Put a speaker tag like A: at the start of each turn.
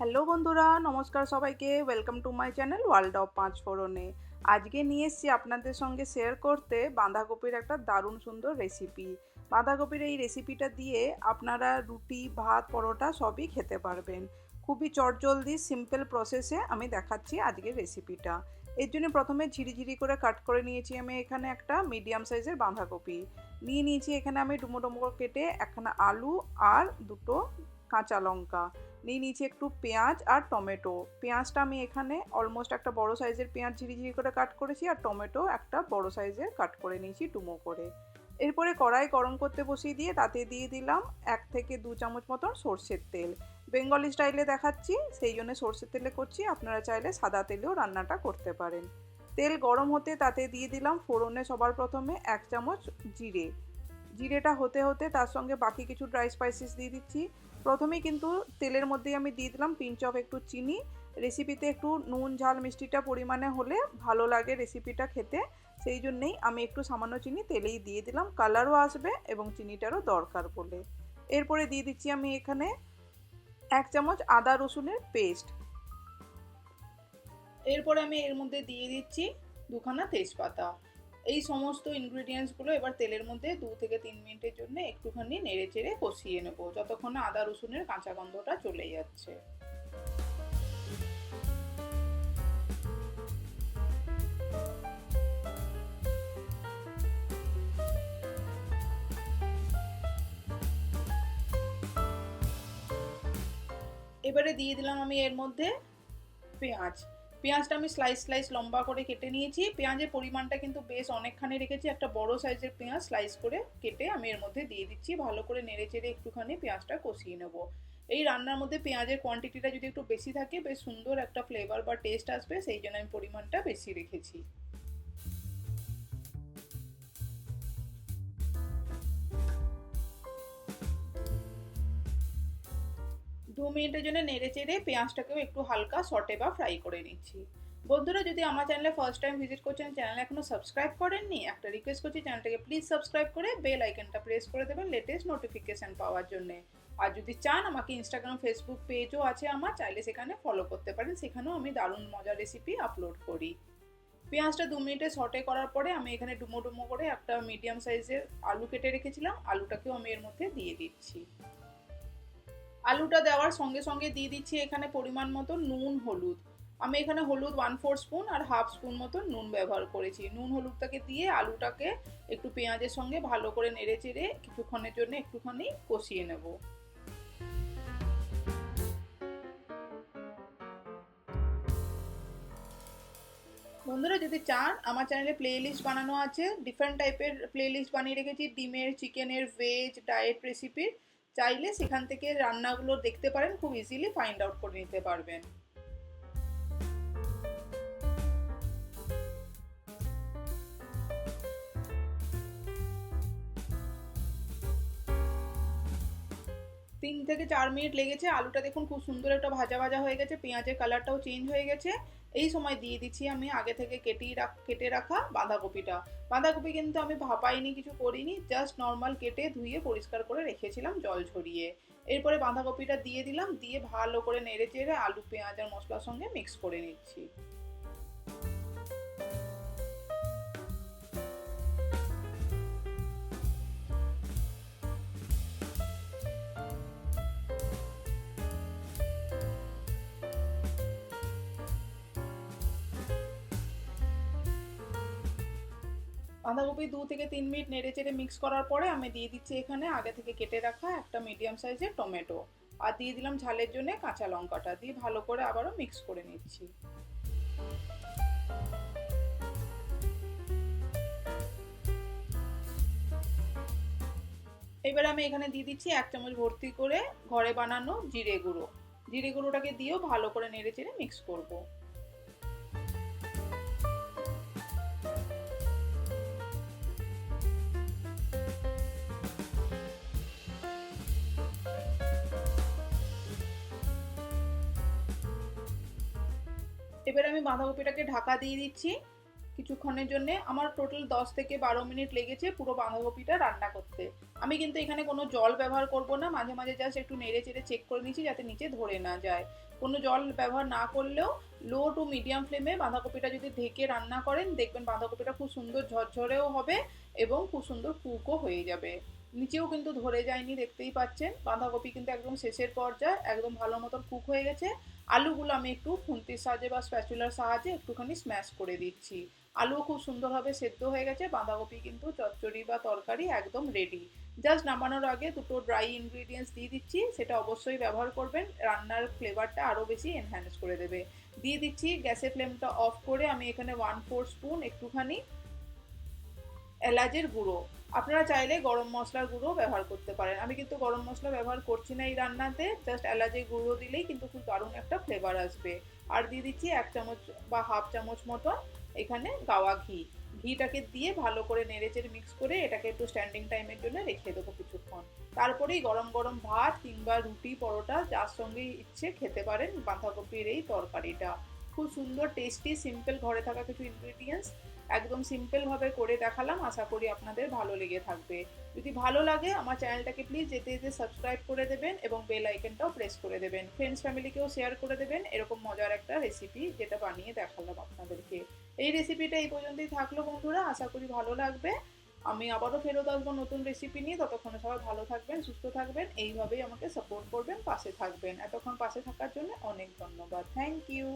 A: Hello বন্ধুরা, নমস্কার সবাইকে। Welcome to my channel world of পাঁচ ফোড়নে। আজকে নিয়ে এসেছি আপনাদের সঙ্গে শেয়ার করতে বাঁধাকপির একটা দারুণ সুন্দর রেসিপি। বাঁধাকপির এই রেসিপিটা দিয়ে আপনারা রুটি, ভাত, পরোটা সবই খেতে পারবেন। খুবই চটজলদি সিম্পল প্রসেসে আমি দেখাচ্ছি আজকের রেসিপিটা। এর জন্য প্রথমে ঝিরিঝিরি করে কাট করে নিয়েছি আমি এখানে একটা মিডিয়াম সাইজের বাঁধাকপি। নিয়ে নিয়েছি এখানে আমি ডুমো ডুমো করে কেটে একখানা আলু আর দুটো কাঁচা লঙ্কা। নিয়ে নিয়েছি একটু পেঁয়াজ আর টমেটো। পেঁয়াজটা আমি এখানে অলমোস্ট একটা বড় সাইজের পেঁয়াজ ঝিরিঝিরি করে কাট করেছি, আর টমেটো একটা বড় সাইজের কাট করে নিয়েছি ডুমো করে। এরপরে কড়াই গরম করতে বসিয়ে দিয়ে তাতে দিয়ে দিলাম 1 থেকে 2 চামচ মতন সর্ষের তেল। বেঙ্গলি স্টাইলে দেখাচ্ছি সেই জন্য সর্ষের তেলে করছি, আপনারা চাইলে সাদা তেলেও রান্নাটা করতে পারেন। তেল গরম হতে তাতে দিয়ে দিলাম ফোড়নে সবার প্রথমে 1 চামচ জিরে। জিরেটা হতে হতে তার সঙ্গে বাকি কিছু ড্রাই স্পাইসেস দিয়ে দিচ্ছি। প্রথমেই কিন্তু তেলের মধ্যেই আমি দিয়ে দিলাম পিঞ্চ অফ একটু চিনি। রেসিপিতে একটু নুন ঝাল মিষ্টিটা পরিমাণে হলে ভালো লাগে রেসিপিটা খেতে, সেই জন্যেই আমি একটু সামান্য চিনি তেলেই দিয়ে দিলাম, কালারও আসবে এবং চিনিটারও দরকার বলে। এরপরে দিয়ে দিচ্ছি আমি এখানে 1 চামচ আদা রসুনের পেস্ট। এরপরে আমি এর মধ্যে দিয়ে দিচ্ছি দুখানা তেজপাতা। এই সমস্ত ইনগ্রিডিয়েন্টসগুলো এবার তেলের মধ্যে 2 থেকে 3 মিনিটের জন্য একটুখানি নেড়ে চেড়ে কষিয়ে নেবো, যতক্ষণ না আদা রসুনের কাঁচা গন্ধটা চলে যাচ্ছে। এবারে দিয়ে দিলাম আমি এর মধ্যে পেঁয়াজ। পেঁয়াজটা আমি স্লাইস স্লাইস লম্বা করে কেটে নিয়েছি। পেঁয়াজের পরিমাণটা কিন্তু বেশ অনেকখানি রেখেছি। একটা বড় সাইজের পেঁয়াজ স্লাইস করে কেটে আমি এর মধ্যে দিয়ে দিচ্ছি। ভালো করে নেড়ে চেড়ে একটুখানি পেঁয়াজটা কষিয়ে নেব। এই রান্নার মধ্যে পেঁয়াজের কোয়ান্টিটিটা যদি একটু বেশি থাকে বেশ সুন্দর একটা ফ্লেভার বা টেস্ট আসবে, সেই জন্য আমি পরিমাণটা বেশি রেখেছি। 2 মিনিটের জন্য নেড়ে চেড়ে পেঁয়াজটাকেও একটু হালকা সটে বা ফ্রাই করে নিচ্ছি। বন্ধুরা, যদি আমার চ্যানেলে ফার্স্ট টাইম ভিজিট করছেন, চ্যানেল এখনো সাবস্ক্রাইব করেননি, একটা রিকোয়েস্ট করছি চ্যানেলটাকে প্লিজ সাবস্ক্রাইব করে বেল আইকনটা প্রেস করে দেবেন লেটেস্ট নোটিফিকেশন পাওয়ার জন্য। আর যদি চান, আমাকে ইনস্টাগ্রাম ফেসবুক পেজও আছে আমার, চাইলে সেখানে ফলো করতে পারেন, সেখানেও আমি দারুণ মজার রেসিপি আপলোড করি। পেঁয়াজটা 2 মিনিটে সটে করার পরে আমি এখানে ডুমো ডুমো করে একটা মিডিয়াম সাইজের আলু কেটে রেখেছিলাম, আলুটাকেও আমি এর মধ্যে দিয়ে দিচ্ছি। আলুটা দেওয়ার সঙ্গে সঙ্গে দিয়ে দিচ্ছি এখানে পরিমাণ মতো নুন হলুদ। আমি এখানে হলুদ 1/4 স্পুন আর হাফ স্পুন মতো নুন ব্যবহার করেছি। নুন হলুদটাকে দিয়ে আলুটাকে একটু পেঁয়াজের সঙ্গে ভালো করে নেড়ে চেড়ে কিছুক্ষণের জন্য একটুখানি কষিয়ে নেব। বন্ধুরা, যদি চান, আমার চ্যানেলে প্লে লিস্ট বানানো আছে, ডিফারেন্ট টাইপের প্লে লিস্ট বানিয়ে রেখেছি ডিমের, চিকেনের, ভেজ, ডায়েট রেসিপির। চাইলে সেখান থেকে রান্নাগুলো দেখতে পারেন, খুব ইজিলি ফাইন্ড আউট করে নিতে পারবেন। তিন থেকে 4 মিনিট লেগেছে। আলুটা দেখুন খুব সুন্দর একটা ভাজা ভাজা হয়ে গেছে, পেঁয়াজের কালারটাও চেঞ্জ হয়ে গেছে। এই সময় দিয়ে দিচ্ছি আমি আগে থেকে কেটে রাখা বাঁধাকপিটা। বাঁধাকপি কিন্তু আমি ভাপাইনি, কিছু করিনি, জাস্ট নর্মাল কেটে ধুয়ে পরিষ্কার করে রেখেছিলাম জল ঝরিয়ে। এরপরে বাঁধাকপিটা দিয়ে দিলাম, দিয়ে ভালো করে নেড়ে চেড়ে আলু, পেঁয়াজ আর মশলার সঙ্গে মিক্স করে নিচ্ছি। বাঁধাকপি 2 থেকে 3 মিনিট নেড়ে চেড়ে মিক্স করার পরে আমি দিয়ে দিচ্ছি এখানে আগে থেকে কেটে রাখা একটা মিডিয়াম সাইজের টমেটো, আর দিয়ে দিলাম ঝালের জন্য কাঁচা লঙ্কাটা, দিয়ে ভালো করে আবারও মিক্স করে নিচ্ছি। এবার আমি এখানে দিয়ে দিচ্ছি 1 চামচ ভর্তি করে ঘরে বানানো জিরে গুঁড়ো। জিরে গুঁড়োটাকে দিয়েও ভালো করে নেড়ে চেড়ে মিক্স করব। এবার আমি বাঁধাকপিটাকে ঢাকা দিয়ে দিচ্ছি কিছুক্ষণের জন্য। আমার টোটাল 10 থেকে 12 মিনিট লেগেছে পুরো বাঁধাকপিটা রান্না করতে। আমি কিন্তু এখানে কোনো জল ব্যবহার করব না, মাঝে মাঝে জাস্ট একটু নেড়ে চেড়ে চেক করে নিচ্ছি যাতে নিচে ধরে না যায়। কোনো জল ব্যবহার না করলেও লো টু মিডিয়াম ফ্লেমে বাঁধাকপিটা যদি ঢেকে রান্না করেন, দেখবেন বাঁধাকপিটা খুব সুন্দর ঝরঝরেও হবে এবং খুব সুন্দর কুকও হয়ে যাবে। নিচেও কিন্তু ধরে যায়নি, দেখতেই পাচ্ছেন। বাঁধাকপি কিন্তু একদম শেষের পর্যায়ে, একদম ভালো মতন কুক হয়ে গেছে। আলুগুলো আমি একটু খুন্তির সাহায্যে বা স্প্যাচুলার সাহায্যে একটুখানি স্ম্যাশ করে দিচ্ছি। আলুও খুব সুন্দরভাবে সেদ্ধ হয়ে গেছে। বাঁধাকপি কিন্তু চচ্চড়ি বা তরকারি একদম রেডি। জাস্ট নামানোর আগে দুটো ড্রাই ইনগ্রিডিয়েন্টস দিয়ে দিচ্ছি, সেটা অবশ্যই ব্যবহার করবেন, রান্নার ফ্লেভারটা আরও বেশি এনহ্যান্স করে দেবে। দিয়ে দিচ্ছি গ্যাসের ফ্লেমটা অফ করে আমি এখানে 1/4 স্পুন একটুখানি এলাচের গুঁড়ো। আপনারা চাইলে গরম মশলার গুঁড়ো ব্যবহার করতে পারেন, আমি কিন্তু গরম মশলা ব্যবহার করছি না এই রান্নাতে, জাস্ট এলাচের গুঁড়ো দিলেই কিন্তু খুব দারুণ একটা ফ্লেভার আসবে। আর দিয়ে দিচ্ছি 1 চামচ বা হাফ চামচ মতন এখানে গাওয়া ঘি। ঘিটাকে দিয়ে ভালো করে নেড়েচেড়ে মিক্স করে এটাকে একটু স্ট্যান্ডিং টাইমের জন্য রেখে দেবো কিছুক্ষণ। তারপরেই গরম গরম ভাত কিংবা রুটি পরোটা যার সঙ্গে ইচ্ছে খেতে পারেন বাঁধাকপির এই তরকারিটা। খুব সুন্দর টেস্টি সিম্পল ঘরে থাকা কিছু ইনগ্রিডিয়েন্টস, একদম সিম্পলভাবে করে দেখালাম, আশা করি আপনাদের ভালো লেগে থাকবে। যদি ভালো লাগে আমার চ্যানেলটাকে প্লিজ যেতে যেতে সাবস্ক্রাইব করে দেবেন এবং বেল আইকনটাও প্রেস করে দেবেন। ফ্রেন্ডস ফ্যামিলিকেও শেয়ার করে দেবেন এরকম মজার একটা রেসিপি যেটা বানিয়ে দেখালাম আপনাদেরকে। এই রেসিপিটা এই পর্যন্তই থাকলো বন্ধুরা, আশা করি ভালো লাগবে। আমি আবারও ফেরত আসবো নতুন রেসিপি নিয়ে, ততক্ষণে সবাই ভালো থাকবেন, সুস্থ থাকবেন, এইভাবেই আমাকে সাপোর্ট করবেন, পাশে থাকবেন। এতক্ষণ পাশে থাকার জন্য অনেক ধন্যবাদ। Thank you.